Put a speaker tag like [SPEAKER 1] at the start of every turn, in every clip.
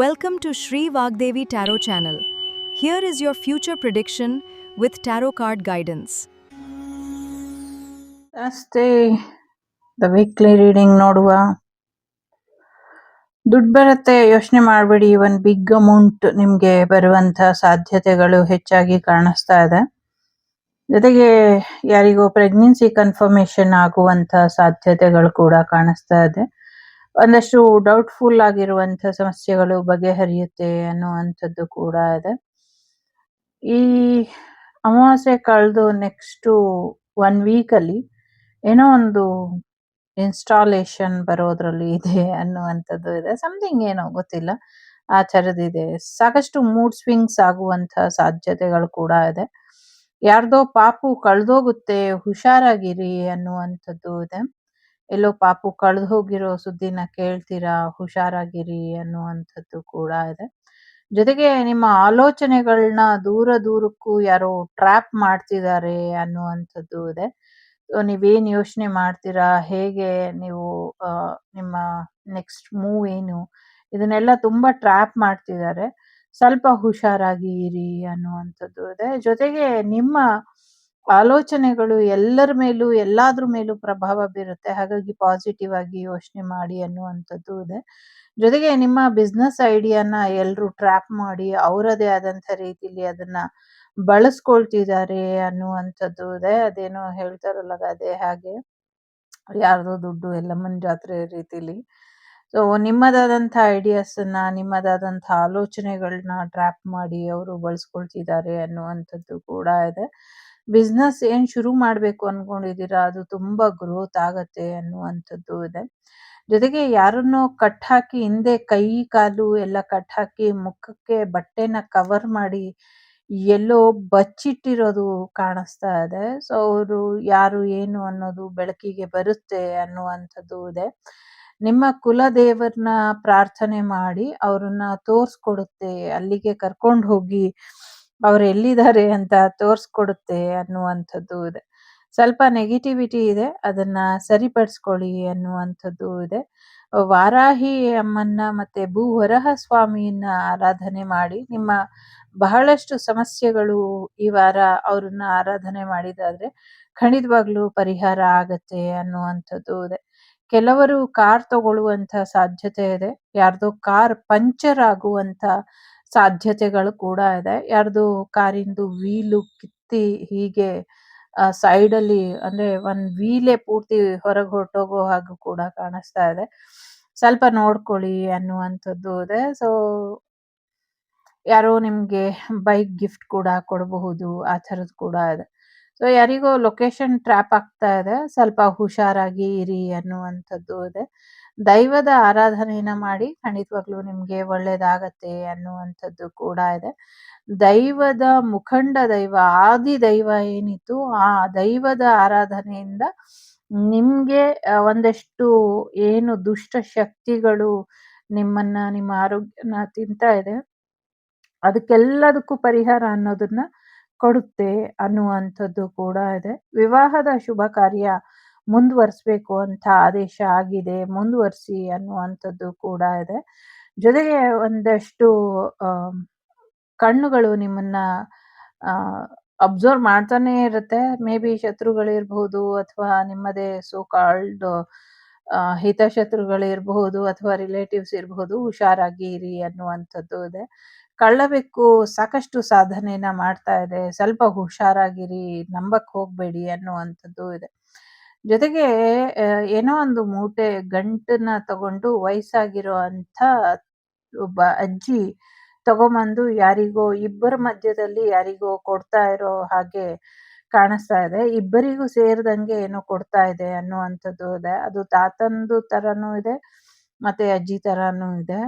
[SPEAKER 1] Welcome to Sri Vagdevi Tarot channel. Here is your future prediction with tarot card guidance.
[SPEAKER 2] ಅಷ್ಟೇ the weekly reading ನೋಡುವ. ದುಡ್ಡು ಬರುತ್ತೆ ಯೋಚನೆ ಮಾಡಬೇಡಿ. ಒಂದು ಬಿಗ್ ಅಮೌಂಟ್ ನಿಮಗೆ ಬರುವಂತ ಸಾಧ್ಯತೆಗಳು ಹೆಚ್ಚಾಗಿ ಕಾಣಿಸ್ತಾ ಇದೆ. ಜೊತೆಗೆ ಯಾರಿಗೋ ಪ್ರೆಗ್ನೆನ್ಸಿ ಕನ್ಫರ್ಮೇಶನ್ ಆಗುವಂತ ಸಾಧ್ಯತೆಗಳು ಕೂಡ ಕಾಣಿಸ್ತಾ ಇದೆ. ಒಂದಷ್ಟು ಡೌಟ್ಫುಲ್ ಆಗಿರುವಂತ ಸಮಸ್ಯೆಗಳು ಬಗೆಹರಿಯುತ್ತೆ ಅನ್ನುವಂಥದ್ದು ಕೂಡ ಇದೆ. ಈ ಅಮಾವಾಸ್ಯೆ ಕಳೆದು ನೆಕ್ಸ್ಟ್ 1 ವೀಕ್ ಅಲ್ಲಿ ಏನೋ ಒಂದು ಇನ್ಸ್ಟಾಲೇಷನ್ ಬರೋದ್ರಲ್ಲಿ ಇದೆ ಅನ್ನುವಂಥದ್ದು ಇದೆ. ಸಮಥಿಂಗ್ ಏನೋ ಗೊತ್ತಿಲ್ಲ, ಆ ಥರದಿದೆ. ಸಾಕಷ್ಟು ಮೂಡ್ ಸ್ವಿಂಗ್ಸ್ ಆಗುವಂಥ ಸಾಧ್ಯತೆಗಳು ಕೂಡ ಇದೆ. ಯಾರ್ದೋ ಪಾಪು ಕಳೆದೋಗುತ್ತೆ, ಹುಷಾರಾಗಿರಿ ಅನ್ನುವಂಥದ್ದು ಇದೆ. ಎಲ್ಲೋ ಪಾಪು ಕಳೆದು ಹೋಗಿರೋ ಸುದ್ದಿನ ಕೇಳ್ತೀರಾ, ಹುಷಾರಾಗಿರಿ ಅನ್ನುವಂಥದ್ದು ಕೂಡ ಇದೆ. ಜೊತೆಗೆ ನಿಮ್ಮ ಆಲೋಚನೆಗಳನ್ನ ದೂರ ದೂರಕ್ಕೂ ಯಾರೋ ಟ್ರ್ಯಾಪ್ ಮಾಡ್ತಿದ್ದಾರೆ ಅನ್ನುವಂಥದ್ದು ಇದೆ. ನೀವೇನ್ ಯೋಚನೆ ಮಾಡ್ತೀರಾ, ಹೇಗೆ ನೀವು ನಿಮ್ಮ ನೆಕ್ಸ್ಟ್ ಮೂವ್ ಏನು, ಇದನ್ನೆಲ್ಲ ತುಂಬಾ ಟ್ರ್ಯಾಪ್ ಮಾಡ್ತಿದ್ದಾರೆ. ಸ್ವಲ್ಪ ಹುಷಾರಾಗಿ ಇರಿ ಅನ್ನುವಂಥದ್ದು ಇದೆ. ಜೊತೆಗೆ ನಿಮ್ಮ ಆಲೋಚನೆಗಳು ಎಲ್ಲರ ಮೇಲೂ ಎಲ್ಲಾದ್ರ ಮೇಲೂ ಪ್ರಭಾವ ಬೀರುತ್ತೆ. ಹಾಗಾಗಿ ಪಾಸಿಟಿವ್ ಆಗಿ ಯೋಚನೆ ಮಾಡಿ ಅನ್ನುವಂಥದ್ದು ಇದೆ. ಜೊತೆಗೆ ನಿಮ್ಮ ಬಿಸ್ನೆಸ್ ಐಡಿಯಾನ ಎಲ್ರು ಟ್ರ್ಯಾಪ್ ಮಾಡಿ ಅವರದೇ ಆದಂಥ ರೀತಿಲಿ ಅದನ್ನ ಬಳಸ್ಕೊಳ್ತಿದ್ದಾರೆ ಅನ್ನುವಂಥದ್ದು ಇದೆ. ಅದೇನೋ ಹೇಳ್ತಾರಲ್ಲ ಅದೇ ಹಾಗೆ, ಯಾರ್ದೋ ದುಡ್ಡು ಎಲ್ಲಮ್ಮನ ಜಾತ್ರೆ ರೀತಿಲಿ. ಸೊ ನಿಮ್ಮದಾದಂಥ ಐಡಿಯಾಸನ್ನ, ನಿಮ್ಮದಾದಂಥ ಆಲೋಚನೆಗಳನ್ನ ಟ್ರ್ಯಾಪ್ ಮಾಡಿ ಅವರು ಬಳಸ್ಕೊಳ್ತಿದ್ದಾರೆ ಅನ್ನುವಂಥದ್ದು ಕೂಡ ಇದೆ. ಬಿಸ್ನೆಸ್ ಏನ್ ಶುರು ಮಾಡ್ಬೇಕು ಅನ್ಕೊಂಡಿದ್ದೀರಾ ಅದು ತುಂಬಾ ಗ್ರೋತ್ ಆಗತ್ತೆ ಅನ್ನುವಂಥದ್ದು ಇದೆ. ಜೊತೆಗೆ ಯಾರನ್ನೋ ಕಟ್ ಹಾಕಿ ಹಿಂದೆ ಕೈ ಕಾಲು ಎಲ್ಲ ಕಟ್ ಹಾಕಿ ಮುಖಕ್ಕೆ ಬಟ್ಟೆನ ಕವರ್ ಮಾಡಿ ಎಲ್ಲೋ ಬಚ್ಚಿಟ್ಟಿರೋದು ಕಾಣಿಸ್ತಾ ಇದೆ. ಸೊ ಅವರು ಯಾರು ಏನು ಅನ್ನೋದು ಬೆಳಕಿಗೆ ಬರುತ್ತೆ ಅನ್ನುವಂಥದ್ದು ಇದೆ. ನಿಮ್ಮ ಕುಲದೇವರನ್ನ ಪ್ರಾರ್ಥನೆ ಮಾಡಿ ಅವ್ರನ್ನ ತೋರ್ಸ್ಕೊಡುತ್ತೆ, ಅಲ್ಲಿಗೆ ಕರ್ಕೊಂಡು ಹೋಗಿ ಅವ್ರು ಎಲ್ಲಿದ್ದಾರೆ ಅಂತ ತೋರ್ಸ್ಕೊಡುತ್ತೆ ಅನ್ನುವಂಥದ್ದು ಇದೆ. ಸ್ವಲ್ಪ ನೆಗೆಟಿವಿಟಿ ಇದೆ, ಅದನ್ನ ಸರಿಪಡಿಸ್ಕೊಳ್ಳಿ ಅನ್ನುವಂಥದ್ದು ಇದೆ. ವಾರಾಹಿ ಅಮ್ಮನ್ನ ಮತ್ತೆ ಭೂವರಹ ಸ್ವಾಮಿಯನ್ನ ಆರಾಧನೆ ಮಾಡಿ ನಿಮ್ಮ ಬಹಳಷ್ಟು ಸಮಸ್ಯೆಗಳು ಈ ವಾರ ಅವ್ರನ್ನ ಆರಾಧನೆ ಮಾಡಿದಾದ್ರೆ ಖಂಡಿತವಾಗ್ಲೂ ಪರಿಹಾರ ಆಗತ್ತೆ ಅನ್ನುವಂಥದ್ದು ಇದೆ. ಕೆಲವರು ಕಾರ್ ತಗೊಳ್ಳುವಂತ ಸಾಧ್ಯತೆ ಇದೆ. ಯಾರ್ದೋ ಕಾರ್ ಪಂಚರ್ ಆಗುವಂತ ಸಾಧ್ಯತೆಗಳು ಕೂಡ ಇದೆ. ಯಾರ್ದೋ ಕಾರಿಂದು ವೀಲು ಕಿತ್ತಿ ಹೀಗೆ ಸೈಡ್ ಅಲ್ಲಿ ಅಂದ್ರೆ ಒಂದ್ ವೀಲೇ ಪೂರ್ತಿ ಹೊರಗೆ ಹೊರಟೋಗೋ ಹಾಗೂ ಕೂಡ ಕಾಣಿಸ್ತಾ ಇದೆ. ಸ್ವಲ್ಪ ನೋಡ್ಕೊಳ್ಳಿ ಅನ್ನುವಂಥದ್ದು ಇದೆ. ಸೊ ಯಾರೋ ನಿಮ್ಗೆ ಬೈಕ್ ಗಿಫ್ಟ್ ಕೂಡ ಕೊಡಬಹುದು, ಆ ಥರದ್ದು ಕೂಡ ಇದೆ. ಸೊ ಯಾರಿಗೋ ಲೊಕೇಶನ್ ಟ್ರ್ಯಾಪ್ ಆಗ್ತಾ ಇದೆ, ಸ್ವಲ್ಪ ಹುಷಾರಾಗಿ ಇರಿ ಅನ್ನುವಂಥದ್ದು ಇದೆ. ದೈವದ ಆರಾಧನೆಯನ್ನ ಮಾಡಿ ಖಂಡಿತವಾಗ್ಲೂ ನಿಮ್ಗೆ ಒಳ್ಳೇದಾಗತ್ತೆ ಅನ್ನುವಂಥದ್ದು ಕೂಡ ಇದೆ. ದೈವದ ಮುಖಂಡ ದೈವ, ಆದಿ ದೈವ ಏನಿತ್ತು ಆ ದೈವದ ಆರಾಧನೆಯಿಂದ ನಿಮ್ಗೆ ಒಂದಷ್ಟು ಏನು ದುಷ್ಟ ಶಕ್ತಿಗಳು ನಿಮ್ಮನ್ನ, ನಿಮ್ಮ ಆರೋಗ್ಯನ ತಿಂತಾ ಇದೆ, ಅದಕ್ಕೆಲ್ಲದಕ್ಕೂ ಪರಿಹಾರ ಅನ್ನೋದನ್ನ ಕೊಡುತ್ತೆ ಅನ್ನುವಂಥದ್ದು ಕೂಡ ಇದೆ. ವಿವಾಹದ ಶುಭ ಕಾರ್ಯ ಮುಂದುವರಿಸ್ಬೇಕು ಅಂತ ಆದೇಶ ಆಗಿದೆ, ಮುಂದುವರಿಸಿ ಅನ್ನುವಂಥದ್ದು ಕೂಡ ಇದೆ. ಜೊತೆಗೆ ಒಂದಷ್ಟು ಕಣ್ಣುಗಳು ನಿಮ್ಮನ್ನ ಅಬ್ಸರ್ವ್ ಮಾಡ್ತಾನೆ ಇರುತ್ತೆ. ಮೇ ಬಿ ಶತ್ರುಗಳಿರ್ಬಹುದು ಅಥವಾ ನಿಮ್ಮದೇ ಸೋ ಕಾಲ್ಡ್ ಹಿತಶತ್ರುಗಳಿರಬಹುದು ಅಥವಾ ರಿಲೇಟಿವ್ಸ್ ಇರಬಹುದು. ಹುಷಾರಾಗಿ ಇರಿ ಅನ್ನುವಂಥದ್ದು ಇದೆ. ಕಳ್ಳಬೆಕ್ಕು ಸಾಕಷ್ಟು ಸಾಧನೆಯನ್ನ ಮಾಡ್ತಾ ಇದೆ, ಸ್ವಲ್ಪ ಹುಷಾರಾಗಿರಿ, ನಂಬಕ್ ಹೋಗ್ಬೇಡಿ ಅನ್ನುವಂಥದ್ದು ಇದೆ. ಜೊತೆಗೆ ಏನೋ ಒಂದು ಮೂಟೆ ಗಂಟನ್ನ ತಗೊಂಡು ವಯಸ್ಸಾಗಿರೋ ಅಂಥ ಒಬ್ಬ ಅಜ್ಜಿ ತಗೊಂಬಂದು ಯಾರಿಗೋ ಇಬ್ಬರ ಮಧ್ಯದಲ್ಲಿ ಯಾರಿಗೋ ಕೊಡ್ತಾ ಇರೋ ಹಾಗೆ ಕಾಣಿಸ್ತಾ ಇದೆ. ಇಬ್ಬರಿಗೂ ಸೇರಿದಂಗೆ ಏನೋ ಕೊಡ್ತಾ ಇದೆ ಅನ್ನುವಂಥದ್ದು ಇದೆ. ಅದು ತಾತಂದು ತರನೂ ಇದೆ ಮತ್ತೆ ಅಜ್ಜಿ ತರಾನು ಇದೆ.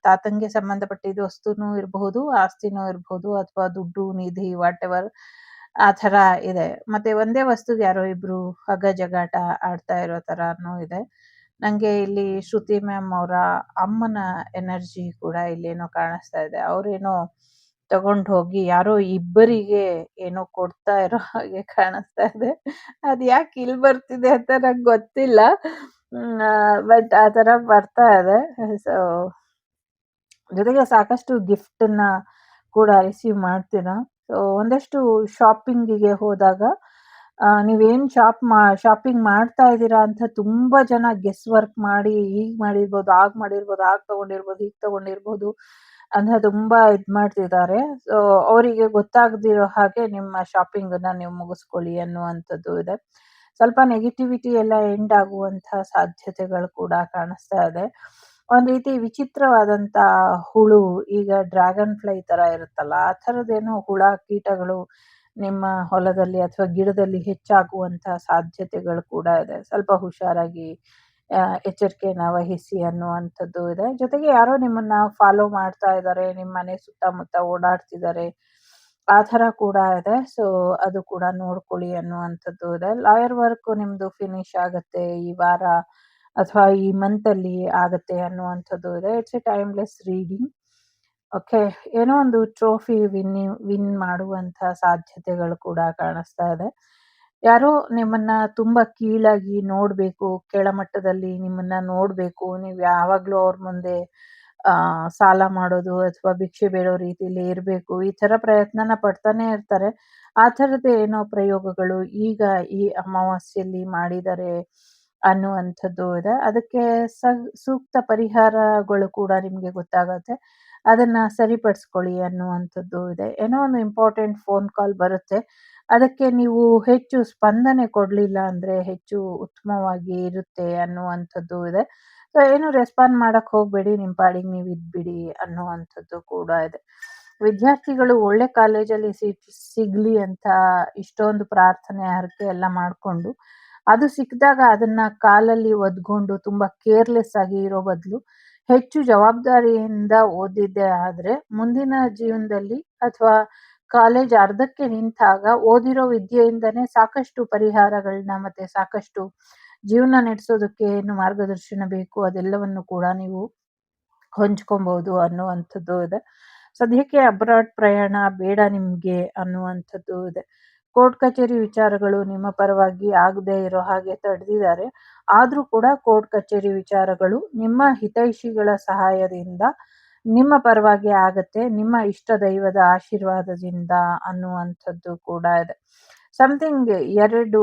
[SPEAKER 2] ತಾತಂಗೆ ಸಂಬಂಧಪಟ್ಟಿದ ವಸ್ತುನೂ ಇರಬಹುದು, ಆಸ್ತಿನೂ ಇರಬಹುದು, ಅಥವಾ ದುಡ್ಡು, ನಿಧಿ, ವಾಟ್ ಎವರ್ ಆ ಥರ ಇದೆ. ಮತ್ತೆ ಒಂದೇ ವಸ್ತುಗೆ ಯಾರೋ ಇಬ್ರು ಹಗ್ಗ ಜಗಾಟ ಆಡ್ತಾ ಇರೋ ತರಾನು ಇದೆ. ನಂಗೆ ಇಲ್ಲಿ ಶ್ರುತಿ ಮ್ಯಾಮ್ ಅವರ ಅಮ್ಮನ ಎನರ್ಜಿ ಕೂಡ ಇಲ್ಲೇನೋ ಕಾಣಿಸ್ತಾ ಇದೆ. ಅವ್ರೇನೋ ತಗೊಂಡ್ ಹೋಗಿ ಯಾರೋ ಇಬ್ಬರಿಗೆ ಏನೋ ಕೊಡ್ತಾ ಇರೋ ಹಾಗೆ ಕಾಣಿಸ್ತಾ ಇದೆ. ಅದ್ ಯಾಕೆ ಇಲ್ಲಿ ಬರ್ತಿದೆ ಅಂತ ನಂಗೆ ಗೊತ್ತಿಲ್ಲ. ಬಟ್ ಆ ತರ ಬರ್ತಾ ಇದೆ. ಸೊ ಜೊತೆಗೆ ಸಾಕಷ್ಟು ಗಿಫ್ಟನ್ನ ಕೂಡ ರಿಸೀವ್ ಮಾಡ್ತೀರಾ. ಸೊ ಒಂದಷ್ಟು ಶಾಪಿಂಗಿಗೆ ಹೋದಾಗ ನೀವೇನ್ ಶಾಪಿಂಗ್ ಮಾಡ್ತಾ ಇದ್ದೀರಾ ಅಂತ ತುಂಬಾ ಜನ ಗೆಸ್ ವರ್ಕ್ ಮಾಡಿ ಹೀಗ್ ಮಾಡಿರ್ಬೋದು, ಹಾಗ್ ತಗೊಂಡಿರ್ಬೋದು, ಹೀಗ್ ತಗೊಂಡಿರ್ಬೋದು ಅಂತ ತುಂಬಾ ಮಾಡ್ತಿದ್ದಾರೆ. ಸೊ ಅವರಿಗೆ ಗೊತ್ತಾಗದಿರೋ ಹಾಗೆ ನಿಮ್ಮ ಶಾಪಿಂಗನ್ನ ನೀವು ಮುಗಿಸ್ಕೊಳ್ಳಿ ಅನ್ನುವಂಥದ್ದು ಇದೆ. ಸ್ವಲ್ಪ ನೆಗೆಟಿವಿಟಿ ಎಲ್ಲ ಎಂಡ್ ಆಗುವಂತಹ ಸಾಧ್ಯತೆಗಳು ಕೂಡ ಕಾಣಿಸ್ತಾ ಇದೆ. ಒಂದ್ ರೀತಿ ವಿಚಿತ್ರವಾದಂತ ಹುಳು, ಈಗ ಡ್ರ್ಯಾಗನ್ ಫ್ಲೈ ತರ ಇರುತ್ತಲ್ಲ, ಆ ಥರದ್ದೇನೋ ಹುಳ, ಕೀಟಗಳು ನಿಮ್ಮ ಹೊಲದಲ್ಲಿ ಅಥವಾ ಗಿಡದಲ್ಲಿ ಹೆಚ್ಚಾಗುವಂತಹ ಸಾಧ್ಯತೆಗಳು ಕೂಡ ಇದೆ. ಸ್ವಲ್ಪ ಹುಷಾರಾಗಿ ಎಚ್ಚರಿಕೆಯನ್ನ ವಹಿಸಿ ಅನ್ನುವಂಥದ್ದು ಇದೆ. ಜೊತೆಗೆ ಯಾರೋ ನಿಮ್ಮನ್ನ ಫಾಲೋ ಮಾಡ್ತಾ ಇದ್ದಾರೆ, ನಿಮ್ಮ ಮನೆ ಸುತ್ತಮುತ್ತ ಓಡಾಡ್ತಿದ್ದಾರೆ, ಆ ಥರ ಕೂಡ ಇದೆ. ಸೊ ಅದು ಕೂಡ ನೋಡ್ಕೊಳ್ಳಿ ಅನ್ನುವಂಥದ್ದು ಇದೆ. ಲಾಯರ್ ವರ್ಕ್ ನಿಮ್ದು ಫಿನಿಶ್ ಆಗತ್ತೆ ಈ ವಾರ ಅಥವಾ ಈ ಮಂತ್ ಅಲ್ಲಿ ಆಗತ್ತೆ ಅನ್ನುವಂಥದ್ದು ಇದೆ. It's A timeless reading. Okay. ಏನೋ ಒಂದು ಟ್ರೋಫಿ ವಿನ್ ಮಾಡುವಂಥ ಸಾಧ್ಯತೆಗಳು ಕೂಡ ಕಾಣಿಸ್ತಾ ಇದೆ. ಯಾರೋ ನಿಮ್ಮನ್ನ ತುಂಬಾ ಕೀಳಾಗಿ ನೋಡ್ಬೇಕು, ಕೆಳಮಟ್ಟದಲ್ಲಿ ನಿಮ್ಮನ್ನ ನೋಡ್ಬೇಕು, ನೀವ್ ಯಾವಾಗ್ಲೂ ಅವ್ರ ಮುಂದೆ ಸಾಲ ಮಾಡೋದು ಅಥವಾ ಭಿಕ್ಷೆ ಬೇಡೋ ರೀತಿಲಿ ಇರ್ಬೇಕು, ಈ ತರ ಪ್ರಯತ್ನನ ಪಡ್ತಾನೆ ಇರ್ತಾರೆ. ಆ ಥರದ್ದು ಏನೋ ಪ್ರಯೋಗಗಳು ಈಗ ಈ ಅಮಾವಾಸ್ಯೆಯಲ್ಲಿ ಮಾಡಿದ್ದಾರೆ ಅನ್ನುವಂಥದ್ದು ಇದೆ. ಅದಕ್ಕೆ ಸೂಕ್ತ ಪರಿಹಾರಗಳು ಕೂಡ ನಿಮ್ಗೆ ಗೊತ್ತಾಗತ್ತೆ. ಅದನ್ನ ಸರಿಪಡಿಸ್ಕೊಳ್ಳಿ ಅನ್ನುವಂಥದ್ದು ಇದೆ. ಏನೋ ಒಂದು ಇಂಪಾರ್ಟೆಂಟ್ ಫೋನ್ ಕಾಲ್ ಬರುತ್ತೆ. ಅದಕ್ಕೆ ನೀವು ಹೆಚ್ಚು ಸ್ಪಂದನೆ ಕೊಡ್ಲಿಲ್ಲ ಅಂದ್ರೆ ಹೆಚ್ಚು ಉತ್ತಮವಾಗಿ ಇರುತ್ತೆ ಅನ್ನುವಂಥದ್ದು ಇದೆ. ಸೊ ಏನು ರೆಸ್ಪಾಂಡ್ ಮಾಡಕ್ ಹೋಗ್ಬೇಡಿ, ನಿಮ್ ಪಾಡಿಗೆ ನೀವು ಇದ್ಬಿಡಿ ಅನ್ನುವಂಥದ್ದು ಕೂಡ ಇದೆ. ವಿದ್ಯಾರ್ಥಿಗಳು ಒಳ್ಳೆ ಕಾಲೇಜಲ್ಲಿ ಸೀಟ್ ಸಿಗ್ಲಿ ಅಂತ ಇಷ್ಟೊಂದು ಪ್ರಾರ್ಥನೆ, ಹರಕೆ ಎಲ್ಲ ಮಾಡ್ಕೊಂಡು, ಅದು ಸಿಕ್ಕಿದಾಗ ಅದನ್ನ ಕಾಲಲ್ಲಿ ಒದ್ಕೊಂಡು ತುಂಬಾ ಕೇರ್‌ಲೆಸ್ ಆಗಿ ಇರೋ ಬದಲು, ಹೆಚ್ಚು ಜವಾಬ್ದಾರಿಯಿಂದ ಓದಿದ್ದೇ ಆದ್ರೆ ಮುಂದಿನ ಜೀವನದಲ್ಲಿ ಅಥವಾ ಕಾಲೇಜ್ ಅರ್ಧಕ್ಕೆ ನಿಂತಾಗ ಓದಿರೋ ವಿದ್ಯೆಯಿಂದನೇ ಸಾಕಷ್ಟು ಪರಿಹಾರಗಳನ್ನ ಮತ್ತೆ ಸಾಕಷ್ಟು ಜೀವನ ನಡೆಸೋದಕ್ಕೆ ಏನು ಮಾರ್ಗದರ್ಶನ ಬೇಕು ಅದೆಲ್ಲವನ್ನು ಕೂಡ ನೀವು ಹೊಂಚ್ಕೊಬಹುದು ಅನ್ನುವಂಥದ್ದು ಇದೆ. ಸದ್ಯಕ್ಕೆ ಅಬ್ರಾಡ್ ಪ್ರಯಾಣ ಬೇಡ ನಿಮ್ಗೆ ಅನ್ನುವಂಥದ್ದು ಇದೆ. ಕೋರ್ಟ್ ಕಚೇರಿ ವಿಚಾರಗಳು ನಿಮ್ಮ ಪರವಾಗಿ ಆಗದೆ ಇರೋ ಹಾಗೆ ತಡೆದಿದ್ದಾರೆ. ಆದ್ರೂ ಕೂಡ ಕೋರ್ಟ್ ಕಚೇರಿ ವಿಚಾರಗಳು ನಿಮ್ಮ ಹಿತೈಷಿಗಳ ಸಹಾಯದಿಂದ ನಿಮ್ಮ ಪರವಾಗಿ ಆಗತ್ತೆ, ನಿಮ್ಮ ಇಷ್ಟ ದೈವದ ಆಶೀರ್ವಾದದಿಂದ ಅನ್ನುವಂಥದ್ದು ಕೂಡ ಇದೆ. ಸಮಥಿಂಗ್ 2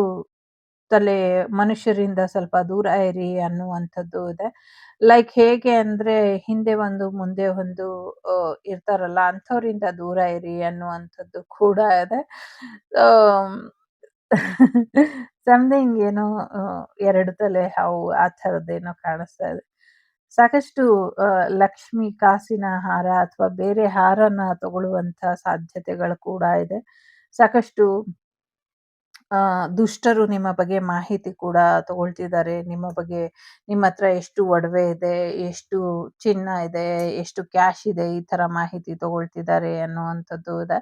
[SPEAKER 2] ತಲೆ ಮನುಷ್ಯರಿಂದ ಸ್ವಲ್ಪ ದೂರ ಇರಿ ಅನ್ನುವಂಥದ್ದು ಇದೆ. ಲೈಕ್ ಹೇಗೆ ಅಂದ್ರೆ ಹಿಂದೆ ಒಂದು ಮುಂದೆ ಒಂದು ಇರ್ತಾರಲ್ಲ, ಅಂಥವ್ರಿಂದ ದೂರ ಇರಿ ಅನ್ನುವಂಥದ್ದು ಕೂಡ ಇದೆ. ಆಮ್, ಸಮಥಿಂಗ್ ಏನೋ 2 ತಲೆ ಹಾವು ಆ ಥರದ್ದೇನೋ ಕಾಣಿಸ್ತಾ ಇದೆ. ಸಾಕಷ್ಟು ಲಕ್ಷ್ಮಿ ಕಾಸಿನ ಹಾರ ಅಥವಾ ಬೇರೆ ಹಾರನ ತಗೊಳ್ಳುವಂಥ ಸಾಧ್ಯತೆಗಳು ಕೂಡ ಇದೆ. ಸಾಕಷ್ಟು ದುಷ್ಟರು ನಿಮ್ಮ ಬಗ್ಗೆ ಮಾಹಿತಿ ಕೂಡ ತಗೊಳ್ತಿದ್ದಾರೆ. ನಿಮ್ಮ ಬಗ್ಗೆ, ನಿಮ್ಮತ್ರ ಎಷ್ಟು ಒಡವೆ ಇದೆ, ಎಷ್ಟು ಚಿನ್ನ ಇದೆ, ಎಷ್ಟು ಕ್ಯಾಶ್ ಇದೆ, ಈ ತರ ಮಾಹಿತಿ ತಗೊಳ್ತಿದ್ದಾರೆ ಅನ್ನುವಂಥದ್ದು ಇದೆ.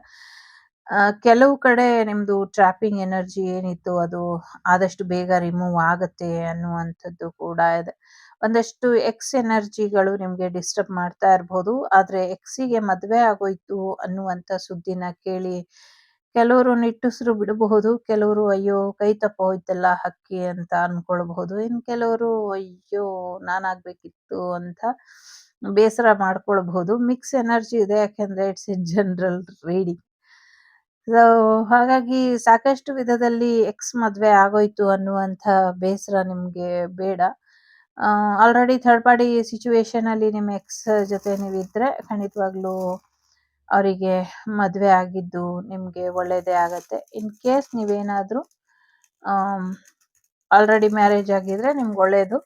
[SPEAKER 2] ಕೆಲವು ಕಡೆ ನಿಮ್ದು ಟ್ರ್ಯಾಪಿಂಗ್ ಎನರ್ಜಿ ಏನಿತ್ತು ಅದು ಆದಷ್ಟು ಬೇಗ ರಿಮೂವ್ ಆಗತ್ತೆ ಅನ್ನುವಂಥದ್ದು ಕೂಡ ಇದೆ. ಒಂದಷ್ಟು ಎಕ್ಸ್ ಎನರ್ಜಿಗಳು ನಿಮ್ಗೆ ಡಿಸ್ಟರ್ಬ್ ಮಾಡ್ತಾ ಇರ್ಬೋದು. ಆದ್ರೆ ಎಕ್ಸಿಗೆ ಮದ್ವೆ ಆಗೋಯ್ತು ಅನ್ನುವಂಥ ಸುದ್ದಿನ ಕೇಳಿ ಕೆಲವರು ನಿಟ್ಟುಸಿರು ಬಿಡಬಹುದು. ಕೆಲವರು ಅಯ್ಯೋ ಕೈ ತಪ್ಪಿ ಹೋಯ್ತಲ್ಲ ಹಕ್ಕಿ ಅಂತ ಅನ್ಕೊಳ್ಬಹುದು. ಇನ್ ಕೆಲವರು ಅಯ್ಯೋ ನಾನಾಗ್ಬೇಕಿತ್ತು ಅಂತ ಬೇಸರ ಮಾಡ್ಕೊಳ್ಬಹುದು. ಮಿಕ್ಸ್ ಎನರ್ಜಿ ಇದೆ, ಯಾಕೆಂದ್ರೆ it's A general reading. So ಹಾಗಾಗಿ ಸಾಕಷ್ಟು ವಿಧದಲ್ಲಿ ಎಕ್ಸ್ ಮದ್ವೆ ಆಗೋಯ್ತು ಅನ್ನುವಂಥ ಬೇಸರ ನಿಮ್ಗೆ ಬೇಡ. ಆಲ್ರೆಡಿ ಥರ್ಡ್ ಪಾರ್ಟಿ ಸಿಚುವೇಶನ್ ಅಲ್ಲಿ ನಿಮ್ಮ ಎಕ್ಸ್ ಜೊತೆ ನೀವಿದ್ರೆ ಖಂಡಿತವಾಗ್ಲೂ ಅವರಿಗೆ ಮದುವೆ ಆಗಿದ್ದು ನಿಮ್ಗೆ ಒಳ್ಳೇದೇ ಆಗತ್ತೆ. ಇನ್ ಕೇಸ್ ನೀವೇನಾದ್ರೂ ಆಲ್ರೆಡಿ ಮ್ಯಾರೇಜ್ ಆಗಿದ್ರೆ ನಿಮ್ಗೆ ಒಳ್ಳೇದು,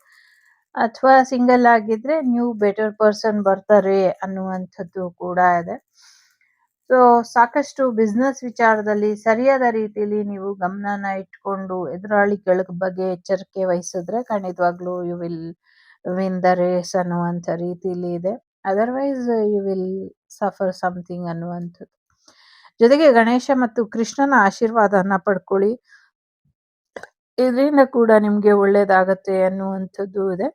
[SPEAKER 2] ಅಥವಾ ಸಿಂಗಲ್ ಆಗಿದ್ರೆ ನ್ಯೂ ಬೆಟರ್ ಪರ್ಸನ್ ಬರ್ತಾರೆ ಅನ್ನುವಂಥದ್ದು ಕೂಡ ಇದೆ. ಸೊ ಸಾಕಷ್ಟು ಬಿಸ್ನೆಸ್ ವಿಚಾರದಲ್ಲಿ ಸರಿಯಾದ ರೀತಿಯಲ್ಲಿ ನೀವು ಗಮನನ ಇಟ್ಕೊಂಡು ಎದುರಾಳಿಗಳ ಬಗ್ಗೆ ಎಚ್ಚರಿಕೆ ವಹಿಸಿದ್ರೆ ಖಂಡಿತವಾಗ್ಲೂ you will win the race ಅನ್ನುವಂಥ ರೀತಿಯಲ್ಲಿ ಇದೆ. Otherwise you will suffer something ಅನ್ನುವಂಥದ್ದು. ಜೊತೆಗೆ ಗಣೇಶ ಮತ್ತು ಕೃಷ್ಣನ ಆಶೀರ್ವಾದನ ಪಡ್ಕೊಳ್ಳಿ, ಇದರಿಂದ ಕೂಡ ನಿಮ್ಗೆ ಒಳ್ಳೇದಾಗತ್ತೆ ಅನ್ನುವಂಥದ್ದು ಇದೆ.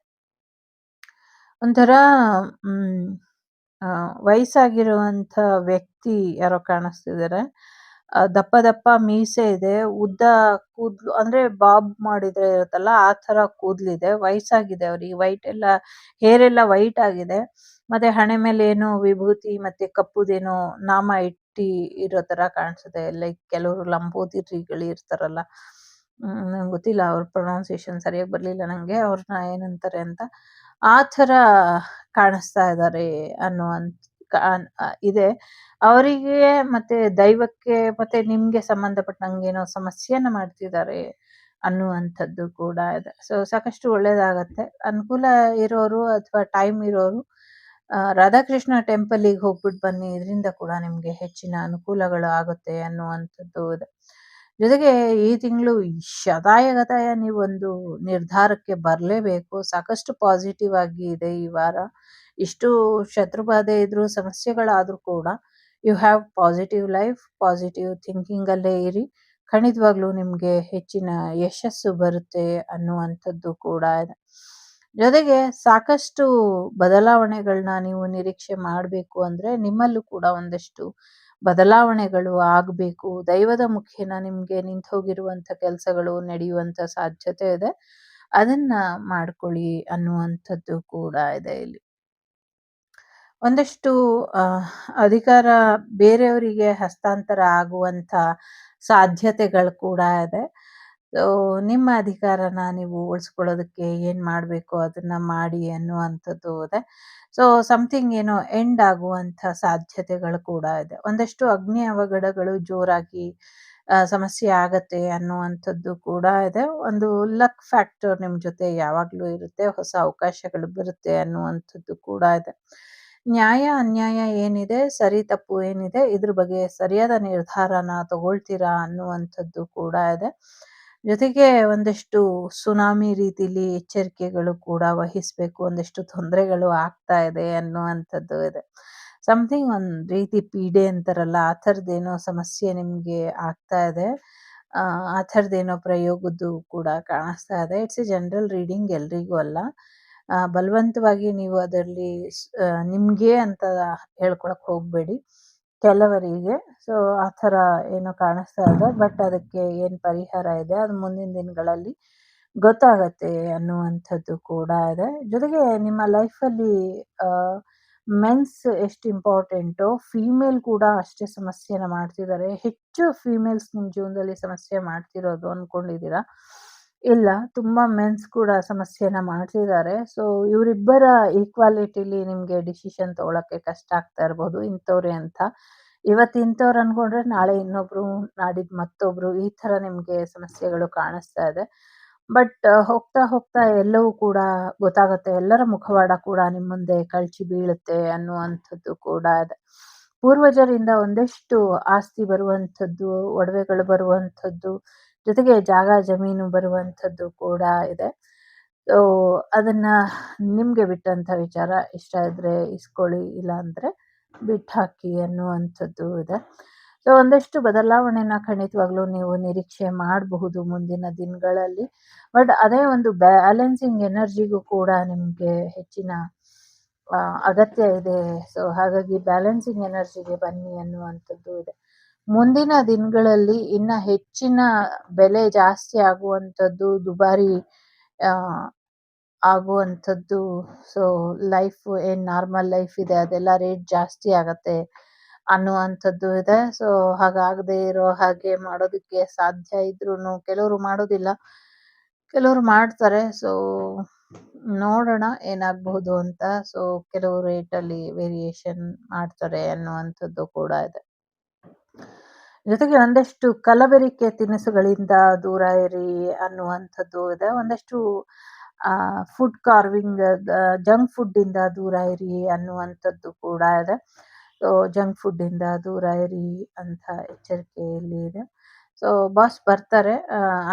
[SPEAKER 2] ಒಂಥರ ವಯಸ್ಸಾಗಿರುವಂಥ ವ್ಯಕ್ತಿ ಯಾರೋ ಕಾಣಿಸ್ತಿದ್ದಾರೆ. ದಪ್ಪ ದಪ್ಪ ಮೀಸೆ ಇದೆ. ಉದ್ದ ಕೂದ್ಲು ಅಂದ್ರೆ ಬಾಬ್ ಮಾಡಿದ್ರೆ ಇರುತ್ತಲ್ಲ ಆ ಥರ ಕೂದ್ಲಿದೆ. ವಯಸ್ಸಾಗಿದೆ ಅವ್ರಿಗೆ. ಹೇರ್ ಎಲ್ಲ ವೈಟ್ ಆಗಿದೆ. ಮತ್ತೆ ಹಣೆ ಮೇಲೆ ಏನೋ ವಿಭೂತಿ ಮತ್ತೆ ಕಪ್ಪುದೇನೋ ನಾಮ ಇಟ್ಟಿ ಇರೋ ತರ ಕಾಣಿಸುತ್ತೆ. ಲೈಕ್ ಕೆಲವರು ಲಂಬೋದರಿಗಳು ಇರ್ತಾರಲ್ಲ. ನಂಗೆ ಗೊತ್ತಿಲ್ಲ ಅವ್ರ ಪ್ರೊನೌನ್ಸಿಯೇಷನ್ ಸರಿಯಾಗಿ ಬರ್ಲಿಲ್ಲ ನಂಗೆ. ಅವ್ರನ್ನ ಏನಂತಾರೆ ಅಂತ. ಆ ಥರ ಕಾಣಿಸ್ತಾ ಇದ್ದಾರೆ ಅನ್ನುವಂತ ಇದೆ. ಅವರಿಗೆ ಮತ್ತೆ ದೈವಕ್ಕೆ ಮತ್ತೆ ನಿಮ್ಗೆ ಸಂಬಂಧಪಟ್ಟಂಗೆ ಏನೋ ಸಮಸ್ಯೆಯನ್ನ ಮಾಡ್ತಿದ್ದಾರೆ ಅನ್ನುವಂಥದ್ದು ಕೂಡ ಇದೆ. ಸೊ ಸಾಕಷ್ಟು ಒಳ್ಳೇದಾಗತ್ತೆ. ಅನುಕೂಲ ಇರೋರು ಅಥವಾ ಟೈಮ್ ಇರೋರು ರಾಧಾಕೃಷ್ಣ ಟೆಂಪಲಿಗೆ ಹೋಗ್ಬಿಟ್ಟು ಬನ್ನಿ. ಇದರಿಂದ ಕೂಡ ನಿಮ್ಗೆ ಹೆಚ್ಚಿನ ಅನುಕೂಲಗಳು ಆಗುತ್ತೆ ಅನ್ನುವಂಥದ್ದು ಇದೆ. ಜೊತೆಗೆ ಈ ತಿಂಗಳು ಶತಾಯಗತಾಯ ನೀವೊಂದು ನಿರ್ಧಾರಕ್ಕೆ ಬರಲೇಬೇಕು. ಸಾಕಷ್ಟು ಪಾಸಿಟಿವ್ ಆಗಿ ಇದೆ ಈ ವಾರ. ಇಷ್ಟು ಶತ್ರುಬಾಧೆ ಇದ್ರು ಸಮಸ್ಯೆಗಳಾದ್ರೂ ಕೂಡ you have positive life, positive thinking ಅಲ್ಲೇ ಇರಿ. ಖಂಡಿತವಾಗ್ಲೂ ನಿಮ್ಗೆ ಹೆಚ್ಚಿನ ಯಶಸ್ಸು ಬರುತ್ತೆ ಅನ್ನುವಂಥದ್ದು ಕೂಡ ಇದೆ. ಜೊತೆಗೆ ಸಾಕಷ್ಟು ಬದಲಾವಣೆಗಳನ್ನ ನೀವು ನಿರೀಕ್ಷೆ ಮಾಡಬೇಕು ಅಂದ್ರೆ ನಿಮ್ಮಲ್ಲೂ ಕೂಡ ಒಂದಷ್ಟು ಬದಲಾವಣೆಗಳು ಆಗಬೇಕು. ದೈವದ ಮುಖೇನ ನಿಮ್ಗೆ ನಿಂತೋಗಿರುವಂತ ಕೆಲಸಗಳು ನಡೆಯುವಂತ ಸಾಧ್ಯತೆ ಇದೆ. ಅದನ್ನ ಮಾಡ್ಕೊಳ್ಳಿ ಅನ್ನುವಂಥದ್ದು ಕೂಡ ಇದೆ ಇಲ್ಲಿ. ಒಂದಷ್ಟು ಅಧಿಕಾರ ಬೇರೆಯವರಿಗೆ ಹಸ್ತಾಂತರ ಆಗುವಂತ ಸಾಧ್ಯತೆಗಳು ಕೂಡ ಇದೆ. ಸೊ ನಿಮ್ಮ ಅಧಿಕಾರನ ನೀವು ಉಳಿಸ್ಕೊಳ್ಳೋದಕ್ಕೆ ಏನ್ ಮಾಡ್ಬೇಕು ಅದನ್ನ ಮಾಡಿ ಅನ್ನುವಂಥದ್ದು ಇದೆ. ಸೊ ಸಮಥಿಂಗ್ ಏನೋ ಎಂಡ್ ಆಗುವಂತ ಸಾಧ್ಯತೆಗಳು ಕೂಡ ಇದೆ. ಒಂದಷ್ಟು ಅಗ್ನಿ ಅವಘಡಗಳು ಜೋರಾಗಿ ಸಮಸ್ಯೆ ಆಗತ್ತೆ ಅನ್ನುವಂಥದ್ದು ಕೂಡ ಇದೆ. ಒಂದು ಲಕ್ ಫ್ಯಾಕ್ಟರ್ ನಿಮ್ ಜೊತೆ ಯಾವಾಗ್ಲೂ ಇರುತ್ತೆ. ಹೊಸ ಅವಕಾಶಗಳು ಬರುತ್ತೆ ಅನ್ನುವಂಥದ್ದು ಕೂಡ ಇದೆ. ನ್ಯಾಯ ಅನ್ಯಾಯ ಏನಿದೆ, ಸರಿ ತಪ್ಪು ಏನಿದೆ, ಇದ್ರ ಬಗ್ಗೆ ಸರಿಯಾದ ನಿರ್ಧಾರನ ತಗೊಳ್ತೀರಾ ಅನ್ನುವಂಥದ್ದು ಕೂಡ ಇದೆ. ಜೊತೆಗೆ ಒಂದಷ್ಟು ಸುನಾಮಿ ರೀತಿಲಿ ಎಚ್ಚರಿಕೆಗಳು ಕೂಡ ವಹಿಸ್ಬೇಕು. ಒಂದಷ್ಟು ತೊಂದರೆಗಳು ಆಗ್ತಾ ಇದೆ ಅನ್ನುವಂಥದ್ದು ಇದೆ. ಸಮಥಿಂಗ್ ಒಂದ್ ರೀತಿ ಪೀಡೆ ಅಂತಾರಲ್ಲ ಆ ಥರದ್ದೇನೋ ಸಮಸ್ಯೆ ನಿಮ್ಗೆ ಆಗ್ತಾ ಇದೆ. ಆ ಥರದ್ದೇನೋ ಪ್ರಯೋಗದ್ದು ಕೂಡ ಕಾಣಿಸ್ತಾ ಇದೆ. ಇಟ್ಸ್ ಎ ಜನರಲ್ ರೀಡಿಂಗ್, ಎಲ್ರಿಗೂ ಅಲ್ಲ. ಬಲವಂತವಾಗಿ ನೀವು ಅದರಲ್ಲಿ ನಿಮ್ಗೆ ಅಂತ ಹೇಳ್ಕೊಳಕ್ ಹೋಗ್ಬೇಡಿ. ಕೆಲವರಿಗೆ. ಸೊ ಆ ಥರ ಏನೋ ಕಾಣಿಸ್ತಾ ಇದೆ. ಬಟ್ ಅದಕ್ಕೆ ಏನ್ ಪರಿಹಾರ ಇದೆ ಅದು ಮುಂದಿನ ದಿನಗಳಲ್ಲಿ ಗೊತ್ತಾಗತ್ತೆ ಅನ್ನುವಂಥದ್ದು ಕೂಡ ಇದೆ. ಜೊತೆಗೆ ನಿಮ್ಮ ಲೈಫಲ್ಲಿ ಮೆನ್ಸ್ ಎಷ್ಟು ಇಂಪಾರ್ಟೆಂಟೋ ಫೀಮೇಲ್ ಕೂಡ ಅಷ್ಟೇ ಸಮಸ್ಯೆನ ಮಾಡ್ತಿದ್ದಾರೆ. ಹೆಚ್ಚು ಫೀಮೇಲ್ಸ್ ನಿಮ್ ಜೀವನದಲ್ಲಿ ಸಮಸ್ಯೆ ಮಾಡ್ತಿರೋದು ಅನ್ಕೊಂಡಿದ್ದೀರಾ? ಇಲ್ಲ, ತುಂಬಾ ಮೆನ್ಸ್ ಕೂಡ ಸಮಸ್ಯೆನ ಮಾಡ್ತಿದ್ದಾರೆ. ಸೊ ಇವರಿಬ್ಬರ ಈಕ್ವಾಲಿಟಿಲಿ ನಿಮ್ಗೆ ಡಿಸಿಷನ್ ತಗೊಳಕ್ಕೆ ಕಷ್ಟ ಆಗ್ತಾ ಇರ್ಬೋದು. ಇಂಥವ್ರೆ ಅಂತ ಇವತ್ತು ಇಂಥವ್ರು ಅನ್ಕೊಂಡ್ರೆ ನಾಳೆ ಇನ್ನೊಬ್ರು, ನಾಡಿದ್ದು ಮತ್ತೊಬ್ರು, ಈ ತರ ನಿಮ್ಗೆ ಸಮಸ್ಯೆಗಳು ಕಾಣಿಸ್ತಾ ಇದೆ. ಬಟ್ ಹೋಗ್ತಾ ಹೋಗ್ತಾ ಎಲ್ಲವೂ ಕೂಡ ಗೊತ್ತಾಗುತ್ತೆ. ಎಲ್ಲರ ಮುಖವಾಡ ಕೂಡ ನಿಮ್ ಮುಂದೆ ಕಳಚಿ ಬೀಳುತ್ತೆ ಅನ್ನುವಂಥದ್ದು ಕೂಡ ಇದೆ. ಪೂರ್ವಜರಿಂದ ಒಂದಷ್ಟು ಆಸ್ತಿ ಬರುವಂಥದ್ದು, ಒಡವೆಗಳು ಬರುವಂಥದ್ದು, ಜೊತೆಗೆ ಜಾಗ ಜಮೀನು ಬರುವಂಥದ್ದು ಕೂಡ ಇದೆ. ಸೊ ಅದನ್ನ ನಿಮ್ಗೆ ಬಿಟ್ಟಂತ ವಿಚಾರ. ಇಷ್ಟ ಇದ್ರೆ ಇಸ್ಕೊಳ್ಳಿ, ಇಲ್ಲ ಅಂದ್ರೆ ಬಿಟ್ಟಾಕಿ ಅನ್ನುವಂಥದ್ದು ಇದೆ. ಸೊ ಒಂದಷ್ಟು ಬದಲಾವಣೆನ ಖಂಡಿತವಾಗ್ಲೂ ನೀವು ನಿರೀಕ್ಷೆ ಮಾಡಬಹುದು ಮುಂದಿನ ದಿನಗಳಲ್ಲಿ. ಬಟ್ ಅದೇ ಒಂದು ಬ್ಯಾಲೆನ್ಸಿಂಗ್ ಎನರ್ಜಿಗೂ ಕೂಡ ನಿಮ್ಗೆ ಹೆಚ್ಚಿನ ಅಗತ್ಯ ಇದೆ. ಸೊ ಹಾಗಾಗಿ ಬ್ಯಾಲೆನ್ಸಿಂಗ್ ಎನರ್ಜಿಗೆ ಬನ್ನಿ ಅನ್ನುವಂಥದ್ದು ಇದೆ. ಮುಂದಿನ ದಿನಗಳಲ್ಲಿ ಇನ್ನ ಹೆಚ್ಚಿನ ಬೆಲೆ ಜಾಸ್ತಿ ಆಗುವಂಥದ್ದು, ದುಬಾರಿ ಆಗುವಂಥದ್ದು. ಸೊ ಲೈಫ್ ಏನ್ ನಾರ್ಮಲ್ ಲೈಫ್ ಇದೆ ಅದೆಲ್ಲ ರೇಟ್ ಜಾಸ್ತಿ ಆಗತ್ತೆ ಅನ್ನುವಂಥದ್ದು ಇದೆ. ಸೊ ಹಾಗಾಗದೇ ಇರೋ ಹಾಗೆ ಮಾಡೋದಕ್ಕೆ ಸಾಧ್ಯ ಇದ್ರೂನು ಕೆಲವರು ಮಾಡೋದಿಲ್ಲ, ಕೆಲವರು ಮಾಡ್ತಾರೆ. ಸೊ ನೋಡೋಣ ಏನಾಗಬಹುದು ಅಂತ. ಸೊ ಕೆಲವು ರೇಟಲ್ಲಿ ವೇರಿಯೇಷನ್ ಮಾಡ್ತಾರೆ ಅನ್ನುವಂಥದ್ದು ಕೂಡ ಇದೆ. ಜೊತೆಗೆ ಒಂದಷ್ಟು ಕಲಬೆರಿಕೆ ತಿನಿಸುಗಳಿಂದ ದೂರ ಇರಿ ಅನ್ನುವಂಥದ್ದು ಇದೆ. ಒಂದಷ್ಟು ಫುಡ್ ಕಾರ್ವಿಂಗ್, ಜಂಕ್ ಫುಡ್ ಇಂದ ದೂರ ಇರಿ ಅನ್ನುವಂಥದ್ದು ಕೂಡ ಇದೆ. ಸೊ ಜಂಕ್ ಫುಡ್ ಇಂದ ದೂರ ಇರಿ ಅಂತ ಎಚ್ಚರಿಕೆಯಲ್ಲಿ ಇದೆ. ಸೊ ಬಾಸ್ ಬರ್ತಾರೆ,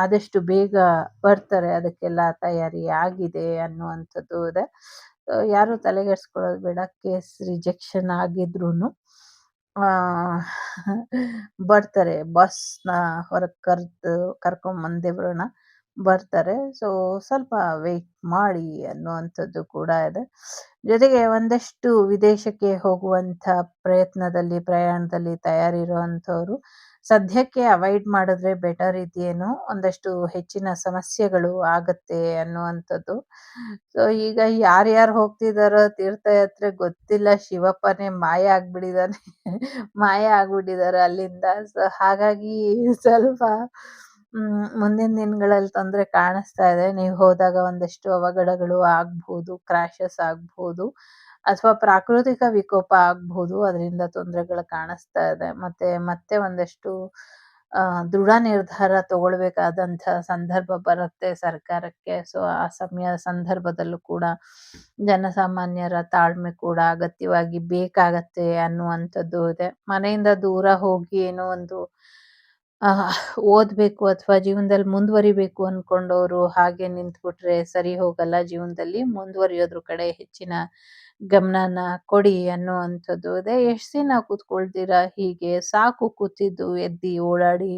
[SPEAKER 2] ಆದಷ್ಟು ಬೇಗ ಬರ್ತಾರೆ, ಅದಕ್ಕೆಲ್ಲ ತಯಾರಿ ಆಗಿದೆ ಅನ್ನುವಂಥದ್ದು ಇದೆ. ಯಾರು ತಲೆಗೆಡ್ಸ್ಕೊಳ್ಳೋದು ಬೇಡ. ಕೇಸ್ ರಿಜೆಕ್ಷನ್ ಆಗಿದ್ರೂನು ಬರ್ತಾರೆ. ಬಾಸ್ನ ಹೊರಗೆ ಕರ್ಕೊಂಬಂದೇ ಬರೋಣ. ಬರ್ತಾರೆ. ಸೊ ಸ್ವಲ್ಪ ವೆಯ್ಟ್ ಮಾಡಿ ಅನ್ನುವಂಥದ್ದು ಕೂಡ ಇದೆ. ಜೊತೆಗೆ ಒಂದಷ್ಟು ವಿದೇಶಕ್ಕೆ ಹೋಗುವಂಥ ಪ್ರಯಾಣದಲ್ಲಿ ತಯಾರಿರುವಂಥವ್ರು ಸದ್ಯಕ್ಕೆ ಅವಾಯ್ಡ್ ಮಾಡಿದ್ರೆ ಬೆಟರ್ ಇದೆಯೇನೋ, ಒಂದಷ್ಟು ಹೆಚ್ಚಿನ ಸಮಸ್ಯೆಗಳು ಆಗತ್ತೆ ಅನ್ನುವಂಥದ್ದು. ಸೊ ಈಗ ಯಾರ್ಯಾರು ಹೋಗ್ತಿದಾರೋ ತೀರ್ಥಯಾತ್ರೆಗೆ ಗೊತ್ತಿಲ್ಲ, ಶಿವಪ್ಪನೇ ಮಾಯ ಆಗ್ಬಿಟ್ಟಿದಾನೆ. ಮಾಯ ಆಗ್ಬಿಟ್ಟಿದಾರೆ ಅಲ್ಲಿಂದ. ಸೊ ಹಾಗಾಗಿ ಸ್ವಲ್ಪ ಮುಂದಿನ ದಿನಗಳಲ್ಲಿ ತೊಂದರೆ ಕಾಣಿಸ್ತಾ ಇದೆ. ನೀವು ಹೋದಾಗ ಒಂದಷ್ಟು ಅವಘಡಗಳು ಆಗ್ಬಹುದು, ಕ್ರ್ಯಾಶಸ್ ಆಗ್ಬಹುದು, ಅಥವಾ ಪ್ರಾಕೃತಿಕ ವಿಕೋಪ ಆಗ್ಬಹುದು. ಅದರಿಂದ ತೊಂದರೆಗಳು ಕಾಣಿಸ್ತಾ ಇದೆ. ಮತ್ತೆ ಒಂದಷ್ಟು ದೃಢ ನಿರ್ಧಾರ ತಗೊಳ್ಬೇಕಾದಂಥ ಸಂದರ್ಭ ಬರುತ್ತೆ ಸರ್ಕಾರಕ್ಕೆ. ಸೊ ಆ ಸಂದರ್ಭದಲ್ಲೂ ಕೂಡ ಜನಸಾಮಾನ್ಯರ ತಾಳ್ಮೆ ಕೂಡ ಅಗತ್ಯವಾಗಿ ಬೇಕಾಗತ್ತೆ ಅನ್ನುವಂಥದ್ದು ಇದೆ. ಮನೆಯಿಂದ ದೂರ ಹೋಗಿ ಏನೋ ಒಂದು ಓದ್ಬೇಕು ಅಥವಾ ಜೀವನದಲ್ಲಿ ಮುಂದುವರಿಬೇಕು ಅನ್ಕೊಂಡವರು ಹಾಗೆ ನಿಂತ್ಬಿಟ್ರೆ ಸರಿ ಹೋಗಲ್ಲ. ಜೀವನದಲ್ಲಿ ಮುಂದುವರಿಯೋದ್ರ ಕಡೆ ಹೆಚ್ಚಿನ ಗಮನನ ಕೊಡಿ ಅನ್ನುವಂಥದ್ದು ಇದೆ. ಎಷ್ಟು ದಿನ ಕೂತ್ಕೊಳ್ತೀರಾ ಹೀಗೆ, ಸಾಕು ಕೂತಿದ್ದು, ಎದ್ದಿ ಓಡಾಡಿ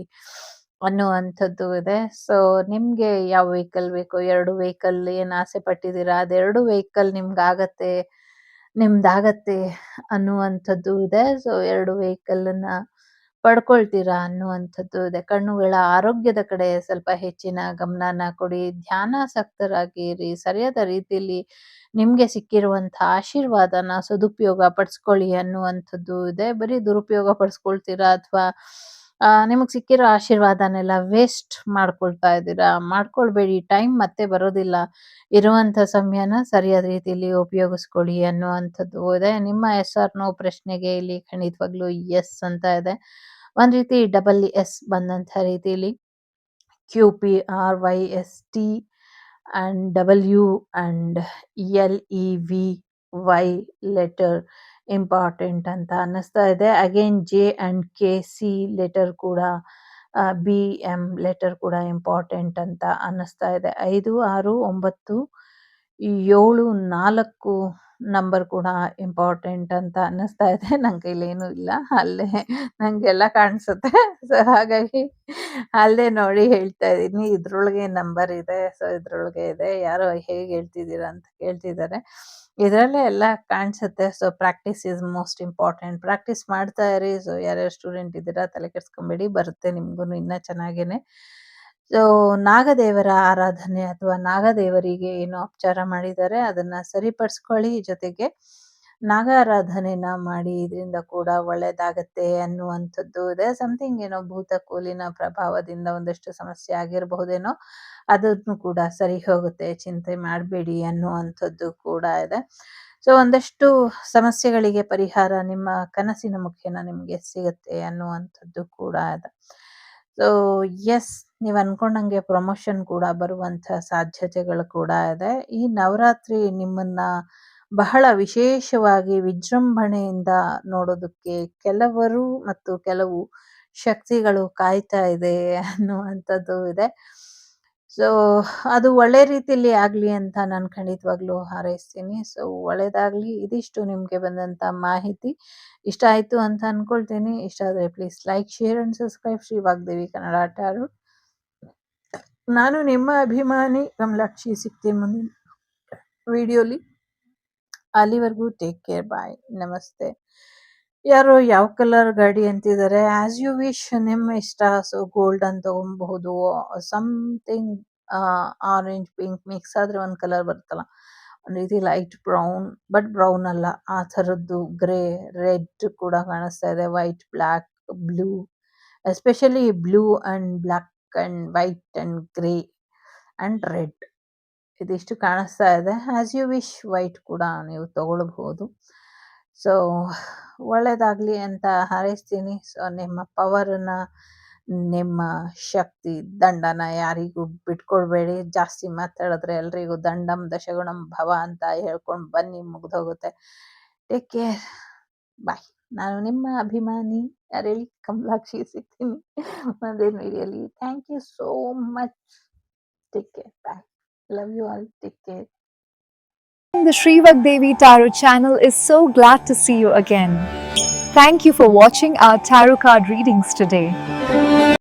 [SPEAKER 2] ಅನ್ನುವಂಥದ್ದು ಇದೆ. ಸೊ ನಿಮ್ಗೆ ಯಾವ ವೆಹಿಕಲ್ ಬೇಕೋ, 2 ವೆಹಿಕಲ್ ಏನ್ ಆಸೆ ಪಟ್ಟಿದ್ದೀರಾ ಅದೆರಡು ವೆಹಿಕಲ್ ನಿಮ್ದಾಗತ್ತೆ ಅನ್ನುವಂಥದ್ದು ಇದೆ. ಸೊ 2 ವೆಹಿಕಲ್ಲನ್ನ ಪಡ್ಕೊಳ್ತೀರಾ ಅನ್ನುವಂಥದ್ದು ಇದೆ. ಕಣ್ಣುಗಳ ಆರೋಗ್ಯದ ಕಡೆ ಸ್ವಲ್ಪ ಹೆಚ್ಚಿನ ಗಮನನ ಕೊಡಿ. ಧ್ಯಾನಾಸಕ್ತರಾಗಿರಿ. ಸರಿಯಾದ ರೀತಿಯಲ್ಲಿ ನಿಮ್ಗೆ ಸಿಕ್ಕಿರುವಂಥ ಆಶೀರ್ವಾದನ ಸದುಪಯೋಗ ಪಡಿಸ್ಕೊಳ್ಳಿ ಅನ್ನುವಂಥದ್ದು ಇದೆ. ಬರೀ ದುರುಪಯೋಗ ಪಡಿಸ್ಕೊಳ್ತೀರಾ ಅಥವಾ ನಿಮಗೆ ಸಿಕ್ಕಿರೋ ಆಶೀರ್ವಾದನೆಲ್ಲ ವೇಸ್ಟ್ ಮಾಡ್ಕೊಳ್ತಾ ಇದ್ದೀರಾ? ಮಾಡ್ಕೊಳ್ಬೇಡಿ. ಟೈಮ್ ಮತ್ತೆ ಬರೋದಿಲ್ಲ. ಇರುವಂಥ ಸಮಯನ ಸರಿಯಾದ ರೀತಿಯಲ್ಲಿ ಉಪಯೋಗಿಸ್ಕೊಳ್ಳಿ ಅನ್ನುವಂಥದ್ದು ಇದೆ. ನಿಮ್ಮ ಎಸ್ ಆರ್ ನೋ ಪ್ರಶ್ನೆಗೆ ಇಲ್ಲಿ ಖಂಡಿತವಾಗ್ಲೂ ಎಸ್ ಅಂತ ಇದೆ. ಒಂದ್ ರೀತಿ ಡಬಲ್ ಎಸ್ ಬಂದಂಥ ರೀತಿಯಲ್ಲಿ QPRYST and W and LEVY letter important ಅಂತ ಅನ್ನಿಸ್ತಾ ಇದೆ. Again J and KC letter ಕೂಡ BM ಲೆಟರ್ ಕೂಡ ಇಂಪಾರ್ಟೆಂಟ್ ಅಂತ ಅನ್ನಿಸ್ತಾ ಇದೆ. 5, 6, 9, 7, 4 ನಂಬರ್ ಕೂಡ ಇಂಪಾರ್ಟೆಂಟ್ ಅಂತ ಅನ್ನಿಸ್ತಾ ಇದೆ. ನನ್ನ ಕೈಲೇನು ಇಲ್ಲ, ಅಲ್ಲೇ ನಂಗೆಲ್ಲ ಕಾಣಿಸುತ್ತೆ. ಸೊ ಹಾಗಾಗಿ ಅಲ್ಲೇ ನೋಡಿ ಹೇಳ್ತಾ ಇದ್ದೀನಿ. ಇದ್ರೊಳಗೆ ನಂಬರ್ ಇದೆ, ಸೊ ಇದ್ರೊಳಗೆ ಇದೆ. ಯಾರೋ ಹೇಗೆ ಹೇಳ್ತಿದ್ದೀರಾ ಅಂತ ಕೇಳ್ತಿದ್ದಾರೆ. ಇದರಲ್ಲೇ ಎಲ್ಲ ಕಾಣಿಸುತ್ತೆ. So practice is most important. Practice ಮಾಡ್ತಾ ಇರಿ. ಸೊ ಯಾರ್ಯಾರು ಸ್ಟೂಡೆಂಟ್ ಇದ್ದೀರಾ ತಲೆ ಕೆಡಿಸ್ಕೊಂಬೇಡಿ, ಬರುತ್ತೆ ನಿಮ್ಗೂ ಇನ್ನೂ ಚೆನ್ನಾಗೇನೆ. ಸೊ ನಾಗದೇವರ ಆರಾಧನೆ ಅಥವಾ ನಾಗದೇವರಿಗೆ ಏನು ಉಪಚಾರ ಮಾಡಿದ್ದಾರೆ ಅದನ್ನ ಸರಿಪಡಿಸ್ಕೊಳ್ಳಿ. ಜೊತೆಗೆ ನಾಗಾರಾಧನೆನ ಮಾಡಿ, ಇದರಿಂದ ಕೂಡ ಒಳ್ಳೇದಾಗತ್ತೆ ಅನ್ನುವಂಥದ್ದು ಇದೆ. ಸಮಥಿಂಗ್ ಏನೋ ಭೂತ ಕೋಲಿನ ಪ್ರಭಾವದಿಂದ ಒಂದಷ್ಟು ಸಮಸ್ಯೆ ಆಗಿರಬಹುದೇನೋ, ಅದನ್ನು ಕೂಡ ಸರಿ ಹೋಗುತ್ತೆ, ಚಿಂತೆ ಮಾಡಬೇಡಿ ಅನ್ನುವಂಥದ್ದು ಕೂಡ ಇದೆ. ಸೊ ಒಂದಷ್ಟು ಸಮಸ್ಯೆಗಳಿಗೆ ಪರಿಹಾರ ನಿಮ್ಮ ಕನಸಿನ ಮುಖೇನ ನಿಮಗೆ ಸಿಗುತ್ತೆ ಅನ್ನುವಂಥದ್ದು ಕೂಡ ಇದೆ. ಸೊ ಎಸ್, ನೀವು ಅನ್ಕೊಂಡಂಗೆ ಪ್ರಮೋಷನ್ ಕೂಡ ಬರುವಂಥ ಸಾಧ್ಯತೆಗಳು ಕೂಡ ಇದೆ. ಈ ನವರಾತ್ರಿ ನಿಮ್ಮನ್ನ ಬಹಳ ವಿಶೇಷವಾಗಿ ವಿಜೃಂಭಣೆಯಿಂದ ನೋಡೋದಕ್ಕೆ ಕೆಲವು ಶಕ್ತಿಗಳು ಕಾಯ್ತಾ ಇದೆ ಅನ್ನುವಂಥದ್ದು ಇದೆ. ಸೊ ಅದು ಒಳ್ಳೆ ರೀತಿಯಲ್ಲಿ ಆಗ್ಲಿ ಅಂತ ನಾನು ಖಂಡಿತವಾಗ್ಲೂ ಹಾರೈಸ್ತೀನಿ. ಸೊ ಒಳ್ಳೇದಾಗ್ಲಿ. ಇದಿಷ್ಟು ನಿಮ್ಗೆ ಬಂದಂತ ಮಾಹಿತಿ. ಇಷ್ಟ ಆಯ್ತು ಅಂತ ಅನ್ಕೊಳ್ತೀನಿ. ಇಷ್ಟ ಆದ್ರೆ please like, share and subscribe. Shri Vagdevi Kannada tarot. ನಾನು ನಿಮ್ಮ ಅಭಿಮಾನಿ ಕಮಲಾಕ್ಷಿ. ಸಿಗ್ತೀನಿ ಮುಂದಿನ ವಿಡಿಯೋಲಿ. ಅಲ್ಲಿವರೆಗೂ ಟೇಕ್ ಕೇರ್, ಬಾಯ್, ನಮಸ್ತೆ. ಯಾರೋ ಯಾವ ಕಲರ್ ಗಾಡಿ ಅಂತಿದ್ದಾರೆ. ಆಸ್ ಯು ವಿಶ್, ನಿಮ್ಮ ಇಷ್ಟ. ಸೊ ಗೋಲ್ಡನ್ ತಗೊಬಹುದು, ಸಮಥಿಂಗ್ ಆರೆಂಜ್ ಪಿಂಕ್ ಮಿಕ್ಸ್ ಆದ್ರೆ ಒಂದ್ ಕಲರ್ ಬರುತ್ತಲ್ಲ, ಒಂದ್ ರೀತಿ ಲೈಟ್ ಬ್ರೌನ್, ಬಟ್ ಬ್ರೌನ್ ಅಲ್ಲ, ಆ ಥರದ್ದು ಗ್ರೇ, ರೆಡ್ ಕೂಡ ಕಾಣಿಸ್ತಾ ಇದೆ, white, black, blue, especially blue and black and white and grey and red, ಇದಿಷ್ಟು ಕಾಣಿಸ್ತಾ ಇದೆ. ಆಸ್ ಯು ವಿಶ್, ವೈಟ್ ಕೂಡ ನೀವು ತಗೊಳ್ಬಹುದು. ಸೊ ಒಳ್ಳೇದಾಗ್ಲಿ ಅಂತ ಹಾರೈಸ್ತೀನಿ. ಸೊ ನಿಮ್ಮ ಪವರನ್ನ, ನಿಮ್ಮ ಶಕ್ತಿ ದಂಡನ ಯಾರಿಗೂ ಬಿಟ್ಕೊಡ್ಬೇಡಿ. ಜಾಸ್ತಿ ಮಾತಾಡಿದ್ರೆ ಎಲ್ರಿಗೂ ದಂಡಂ ದಶಗುಣಂ ಭವ ಅಂತ ಹೇಳ್ಕೊಂಡು ಬನ್ನಿ, ಮುಗ್ದೋಗುತ್ತೆ. ಟೇಕ್ ಕೇರ್, ಬಾಯ್. ನಾನು ನಿಮ್ಮ ಅಭಿಮಾನಿ ಯಾರೇಳಿ ಕಮಲಾಕ್ಷಿ. ಸಿಗ್ತೀನಿ ಮುಂದಿನ ವಿಡಿಯೋಲಿ. Thank you so much. Take care, bye. Love you all. Take care.
[SPEAKER 1] The Sri Vagdevi Tarot channel is so glad to see you again. Thank you for watching our tarot card readings today.